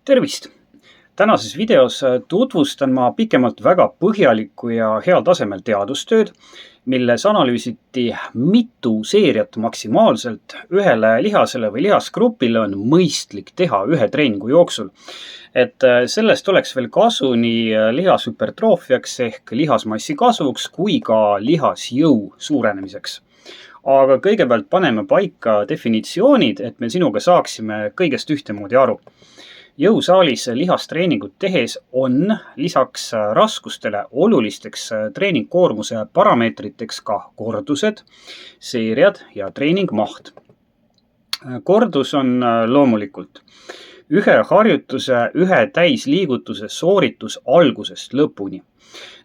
Tervist! Tänases videos tutvustan ma pikemalt väga põhjalikku ja heal tasemel teadustööd, milles analüüsiti mitu seeriat maksimaalselt ühele lihasele või lihasgrupile on mõistlik teha ühe treeningu jooksul. Et sellest oleks veel kasu nii lihashüpertroofiaks ehk lihasmassi kasvuks kui ka lihasjõu suurenemiseks. Aga kõigepealt paneme paika definitsioonid, et me sinuga saaksime kõigest ühtemoodi aru. Jõusaalis lihastreeningut tehes on lisaks raskustele olulisteks treeningkoormuse parameetriteks ka kordused, seeriad ja treeningmaht. Kordus on loomulikult ühe harjutuse, ühe täisliigutuse sooritus algusest lõpuni.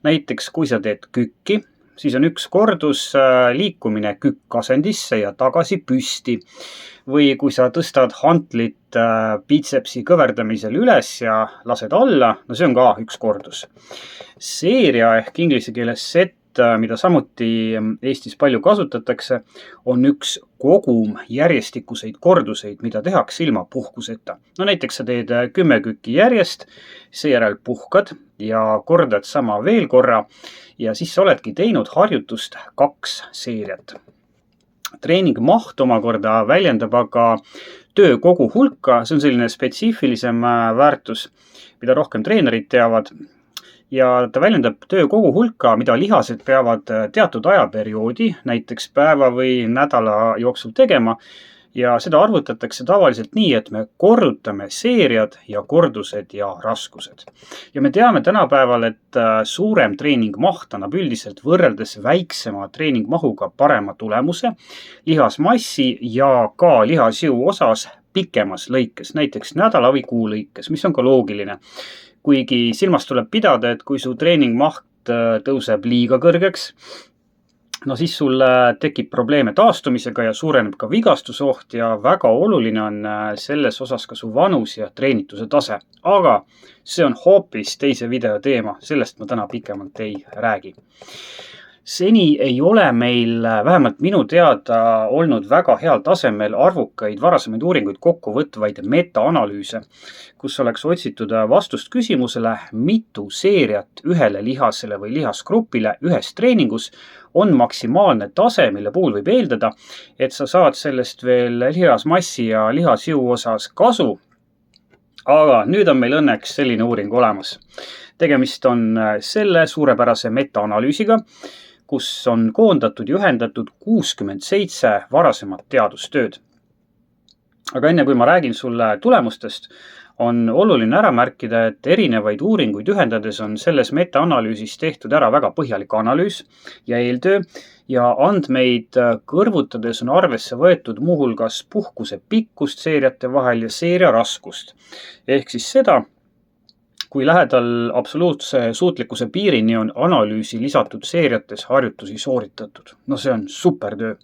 Näiteks kui sa teed kükki, siis on üks kordus liikumine kükkasendisse ja tagasi püsti. Või kui sa tõstad hantlit bitsepsi kõverdamisel üles ja lased alla, no see on ka üks kordus. Seeria ehk inglise keeles set, mida samuti Eestis palju kasutatakse, on üks kogum järjestikuseid korduseid, mida tehakse ilma puhkuseta. No näiteks sa teed 10 kükki järjest, seejärel puhkad ja kordad sama veel korra ja siis sa oledki teinud harjutust 2 seeriat. Treeningmaht omakorda väljendab aga töö kogu hulka, see on selline spetsiifilisem väärtus, mida rohkem treenerid teavad. Ja ta väljendab töö kogu hulka, mida lihased peavad teatud ajaperioodi, näiteks päeva või nädala jooksul tegema. Ja seda arvutatakse tavaliselt nii, et me korrutame seeriad ja kordused ja raskused. Ja me teame tänapäeval, et suurem treeningmaht annab üldiselt võrreldes väiksema treeningmahuga parema tulemuse lihasmassi ja ka lihasjõu osas pikemas lõikes, näiteks nädala või kuu lõikes, mis on ka loogiline. Kuigi silmas tuleb pidada, et kui su treeningmaht tõuseb liiga kõrgeks, no siis sul tekib probleeme taastumisega ja suureneb ka vigastusoht ja väga oluline on selles osas ka su vanus ja treenituse tase. Aga see on hoopis teise video teema, sellest ma täna pikemalt ei räägi. Seni ei ole meil, vähemalt minu teada, olnud väga heal tasemel arvukaid varasemaid uuringuid kokku võtvaid meta-analüüse, kus oleks otsitud vastust küsimusele, mitu seeriat ühele lihasele või lihasgrupile ühes treeningus on maksimaalne tase, mille puhul võib eeldada, et sa saad sellest veel lihasmassi ja lihasjõu osas kasu. Aga nüüd on meil õnneks selline uuring olemas. Tegemist on selle suurepärase meta-analüüsiga, kus on koondatud ja ühendatud 67 varasemat teadustööd. Aga enne kui ma räägin sulle tulemustest, on oluline ära märkida, et erinevaid uuringuid ühendades on selles meta-analüüsis tehtud ära väga põhjalik analüüs ja eeltöö ja andmeid kõrvutades on arvesse võetud muuhulgas puhkuse pikkust seeriate vahel ja seeria raskust. Ehk siis seda, kui lähedal absoluutse suutlikkuse piirini on analüüsi lisatud seeriates harjutusi sooritatud. No see on super töö.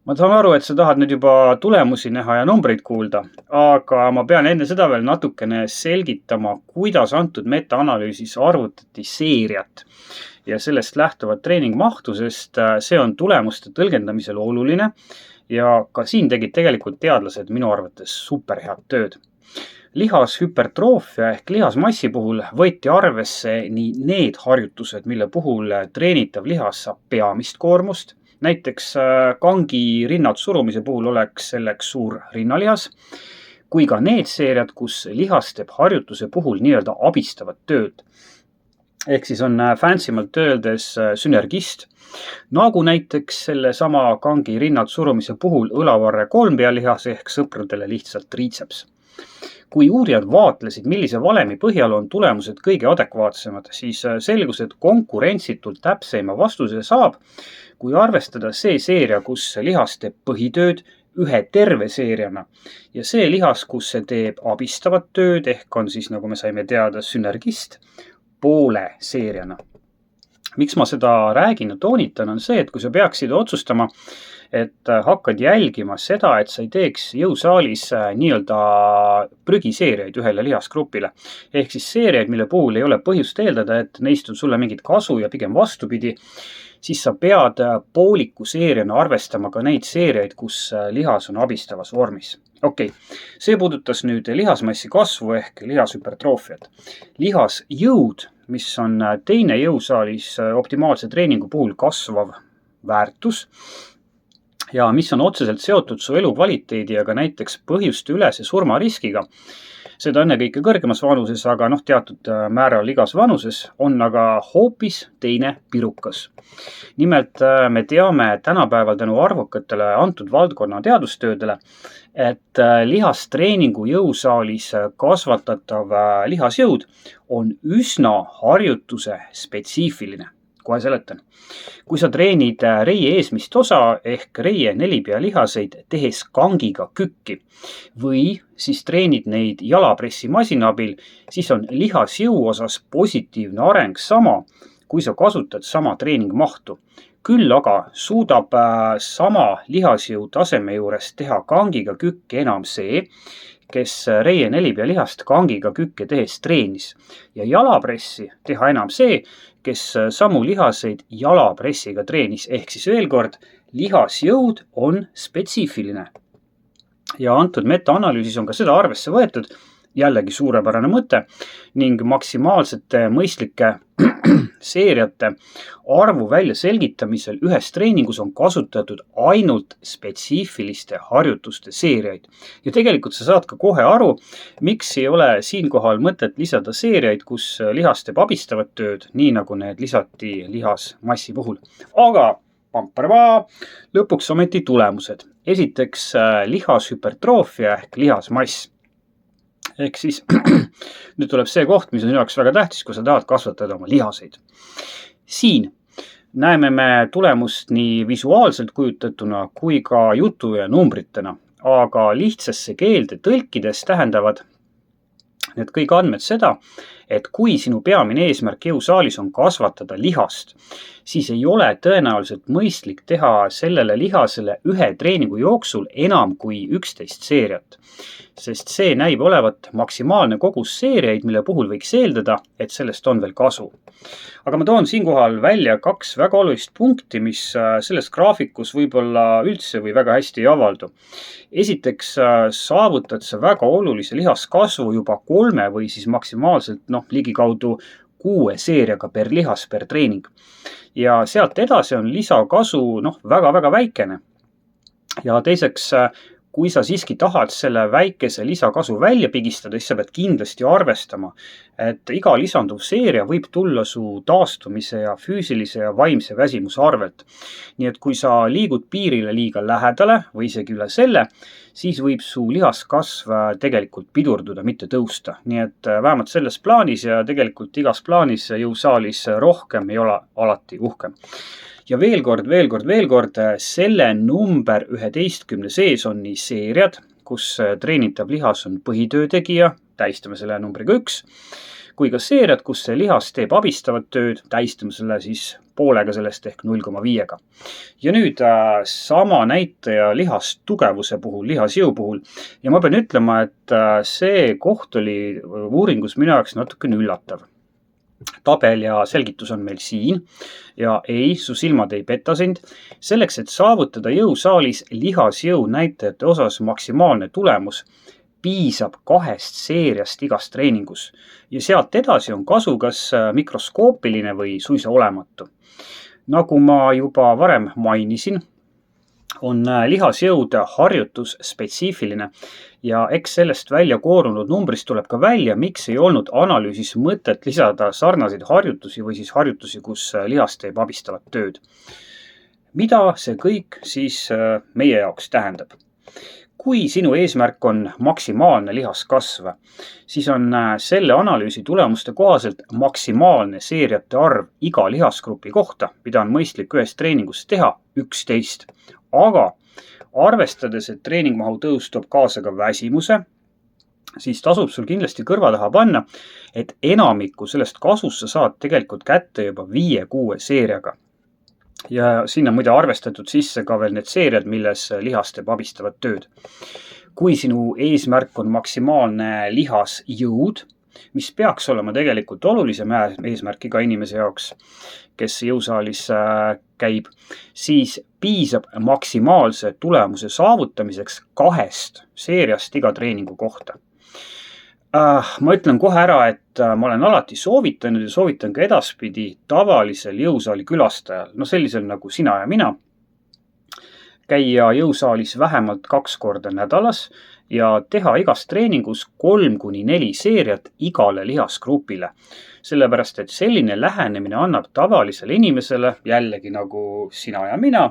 Ma saan aru, et sa tahad nüüd juba tulemusi näha ja numbreid kuulda, aga ma pean enne seda veel natukene selgitama, kuidas antud meta-analüüsis arvutati seeriat ja sellest lähtuvat treeningmahtu, sest see on tulemuste tõlgendamisel oluline ja ka siin tegid tegelikult teadlased minu arvates super head tööd. Lihashüpertroofia ehk lihasmassi puhul võeti arvesse nii need harjutused, mille puhul treenitav lihas saab peamist koormust. Näiteks kangi rinnad surumise puhul oleks selleks suur rinnalihas, kui ka need seeriad, kus lihas teeb harjutuse puhul nii-öelda abistavat tööd. Ehk siis on fancy'malt öeldes sünergist, nagu näiteks selle sama kangi rinnad surumise puhul õlavarre kolmpealihas ehk sõpradele lihtsalt triitseps. Kui uurijad vaatlesid, millise valemi põhjal on tulemused kõige adekvaatsemad, siis selgus, et konkurentsitult täpseima vastuse saab, kui arvestada see seeria, kus lihas teeb põhitööd ühe terve seeriana ja see lihas, kus see teeb abistavat tööd ehk on siis, nagu me saime teada, sünergist poole seeriana. Miks ma seda räägin ja toonitan on see, et kui sa peaksid otsustama, et hakkad jälgima seda, et sa ei teeks jõusaalis nii-öelda prügiseeriaid ühele lihasgrupile. Ehk siis seeriaid, mille puhul ei ole põhjust eeldada, et neist on sulle mingit kasu ja pigem vastupidi, siis sa pead pooliku seeriana arvestama ka neid seeriaid, kus lihas on abistavas vormis. Okei, see puudutas nüüd lihasmassi kasvu ehk lihashüpertroofiat. Lihasjõud, mis on teine jõusaalis optimaalse treeningu puhul kasvav väärtus ja mis on otseselt seotud su elukvaliteedi ja ka näiteks põhjuste ülese surmariskiga. Seda ennekõike kõrgemas vanuses, aga teatud määral igas vanuses on aga hoopis teine pirukas. Nimelt me teame tänapäeval tänu arvukatele antud valdkonna teadustöödele, et lihastreeningu jõusaalis kasvatatav lihasjõud on üsna harjutuse spetsiifiline. Kohe seletan. Kui sa treenid reie eesmist osa ehk reie nelipea lihaseid tehes kangiga kükki või siis treenid neid jalapressi masina abil, siis on lihasjõu osas positiivne areng sama, kui sa kasutad sama treeningmahtu. Küll aga suudab sama lihasjõu taseme juures teha kangiga kükki enam see, kes reie nelipea lihast kangiga kükke tehes treenis ja jalapressi teha enam see, kes samu lihaseid jalapressiga treenis. Ehk siis veel kord, lihasjõud on spetsiifiline. Ja antud metaanalüüsis on ka seda arvesse võetud, jällegi suurepärane mõte, ning maksimaalsete mõistlike seeriate arvu välja selgitamisel ühes treeningus on kasutatud ainult spetsiifiliste harjutuste seeriaid. Ja tegelikult sa saad ka kohe aru, miks ei ole siinkohal mõtet lisada seeriaid, kus lihas teeb abistavat tööd, nii nagu need lisati lihasmassi puhul. Aga lõpuks ometi tulemused. Esiteks lihashüpertroofia ehk lihasmass. Ehk siis nüüd tuleb see koht, mis on sinu jaoks väga tähtis, kui sa tahad kasvatada oma lihaseid. Siin näeme me tulemust nii visuaalselt kujutatuna kui ka jutu ja numbritena, aga lihtsasse keelde tõlkides tähendavad need kõik andmed seda, et kui sinu peamine eesmärk jõusaalis on kasvatada lihast, siis ei ole tõenäoliselt mõistlik teha sellele lihasele ühe treeningu jooksul enam kui 11 seeriat. Sest see näib olevat maksimaalne kogus seeriaid, mille puhul võiks eeldada, et sellest on veel kasu. Aga ma toon siinkohal välja 2 väga olulist punkti, mis selles graafikus võib-olla üldse või väga hästi ei avaldu. Esiteks saavutad sa väga olulise lihaskasvu juba 3 või siis maksimaalselt ligikaudu 6 seeriaga per lihas per treening. Ja sealt edasi on lisakasu väga-väga väikene. Ja teiseks, kui sa siiski tahad selle väikese lisakasu välja pigistada, siis sa pead kindlasti arvestama, et iga lisanduv seeria võib tulla su taastumise ja füüsilise ja vaimse väsimuse arvelt. Nii et kui sa liigud piirile liiga lähedale või isegi üle selle, siis võib su lihaskasv tegelikult pidurduda, mitte tõusta. Nii et vähemalt selles plaanis ja tegelikult igas plaanis jõusaalis rohkem ei ole alati uhkem. Ja veel kord, selle number 11 sees on nii seeriad, kus treenitav lihas on põhitöö tegija, tähistame selle numbriga 1, kui ka seeriad, kus see lihas teeb abistavat tööd, tähistame selle siis poolega sellest ehk 0,5. Ja nüüd sama näitaja lihastugevuse puhul, lihasjõu puhul. Ja ma pean ütlema, et see koht oli uuringus minu jaoks natukene üllatav. Tabel ja selgitus on meil siin ja ei, su silmad ei peta sind. Selleks, et saavutada jõusaalis lihasjõu näitajate osas maksimaalne tulemus, piisab 2 seeriast igas treeningus ja sealt edasi on kasu kas mikroskoopiline või suisa olematu. Nagu ma juba varem mainisin, on lihasjõud harjutus spetsiifiline ja eks sellest välja koorunud numbrist tuleb ka välja, miks ei olnud analüüsis mõtet lisada sarnaseid harjutusi või siis harjutusi, kus lihas teeb abistavat tööd. Mida see kõik siis meie jaoks tähendab? Kui sinu eesmärk on maksimaalne lihaskasv, siis on selle analüüsi tulemuste kohaselt maksimaalne seeriate arv iga lihasgrupi kohta, mida on mõistlik ühes treeningus teha, 11. Aga arvestades, et treeningmahu tõus toob kaasa ka väsimuse, siis tasub sul kindlasti kõrva taha panna, et enamiku sellest kasust sa saad tegelikult kätte juba 5-6 seeriaga. Ja siin on muide arvestatud sisse ka veel need seeriad, milles lihas teeb abistavat tööd. Kui sinu eesmärk on maksimaalne lihasjõud, mis peaks olema tegelikult olulisem eesmärk iga inimese jaoks, kes jõusaalis käib, siis piisab maksimaalse tulemuse saavutamiseks 2 seeriast iga treeningu kohta. Ma ütlen kohe ära, et ma olen alati soovitanud ja soovitan ka edaspidi tavalisel jõusaali külastajal, sellisel nagu sina ja mina, käia jõusaalis vähemalt 2 korda nädalas ja teha igas treeningus 3-4 seeriat igale lihasgrupile. Sellepärast, et selline lähenemine annab tavalisele inimesele, jällegi nagu sina ja mina,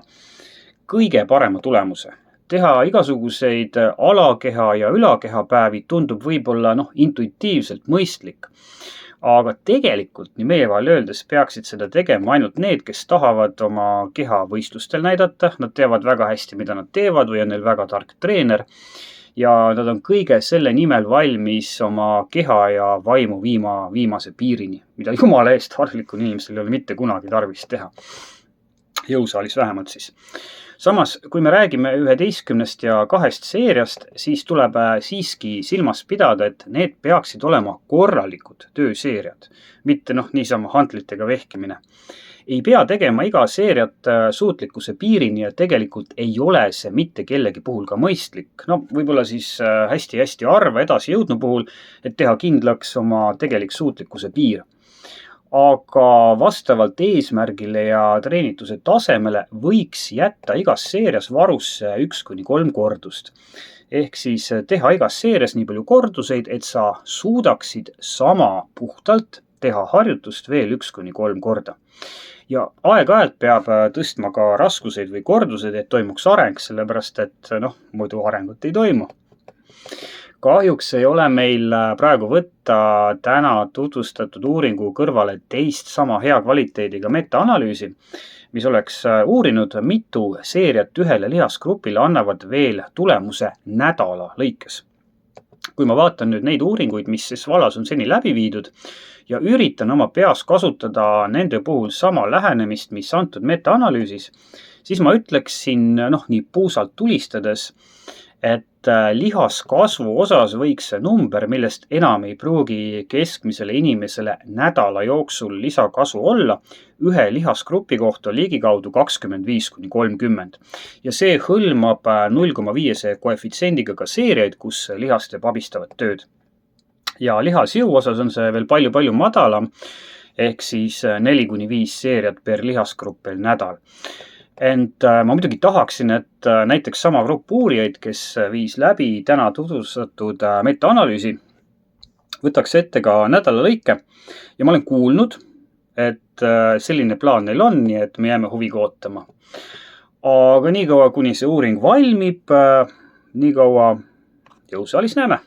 kõige parema tulemuse. Teha igasuguseid alakeha ja ülakeha päevi tundub võib-olla intuitiivselt mõistlik. Aga tegelikult, nii meie vahel öeldes, peaksid seda tegema ainult need, kes tahavad oma keha võistlustel näidata. Nad teavad väga hästi, mida nad teevad või on neil väga tark treener. Ja nad on kõige selle nimel valmis oma keha ja vaimu viimase piirini, mida jumala eest harlikul inimestel ei ole mitte kunagi tarvis teha. Jõusaalis vähemalt siis. Samas, kui me räägime 11 ja 2 seeriast, siis tuleb siiski silmas pidada, et need peaksid olema korralikud tööseeriad, mitte niisama hantlitega vehkimine. Ei pea tegema iga seeriat suutlikkuse piirini ja tegelikult ei ole see mitte kellegi puhul ka mõistlik. Võib-olla siis hästi harva edasi jõudnu puhul, et teha kindlaks oma tegelik suutlikkuse piir. Aga vastavalt eesmärgile ja treenituse tasemele võiks jätta igas seerias varusse 1-3 kordust. Ehk siis teha igas seerias nii palju korduseid, et sa suudaksid sama puhtalt teha harjutust veel 1-3 korda. Ja aeg-ajalt peab tõstma ka raskuseid või kordused, et toimuks areng, sellepärast et muidu arengut ei toimu. Kahjuks ei ole meil praegu võtta täna tutvustatud uuringu kõrvale teist sama hea kvaliteediga metaanalüüsi, mis oleks uurinud, mitu seeriat ühele lihasgrupile annavad veel tulemuse nädala lõikes. Kui ma vaatan nüüd neid uuringuid, mis siis vallas on seni läbi viidud ja üritan oma peas kasutada nende puhul sama lähenemist, mis antud metaanalüüsis, siis ma ütleksin nii puusalt tulistades, et lihaskasvu osas võiks see number, millest enam ei pruugi keskmisele inimesele nädala jooksul lisakasu olla, ühe lihasgrupi kohta ligikaudu 25-30. Ja see hõlmab 0,5 koefitsiendiga ka seeriaid, kus lihas teeb abistavat tööd. Ja lihasjõu osas on see veel palju madalam, ehk siis 4-5 seeriat per lihasgrupp per nädal. Ent ma muidugi tahaksin, et näiteks sama grupp uurijaid, kes viis läbi täna tutvustatud metaanalüüsi, võtaks ette ka nädala lõike ja ma olen kuulnud, et selline plaan neil on, nii et me jääme huviga ootama. Aga niikaua, kuni see uuring valmib, niikaua jõusaalis näeme.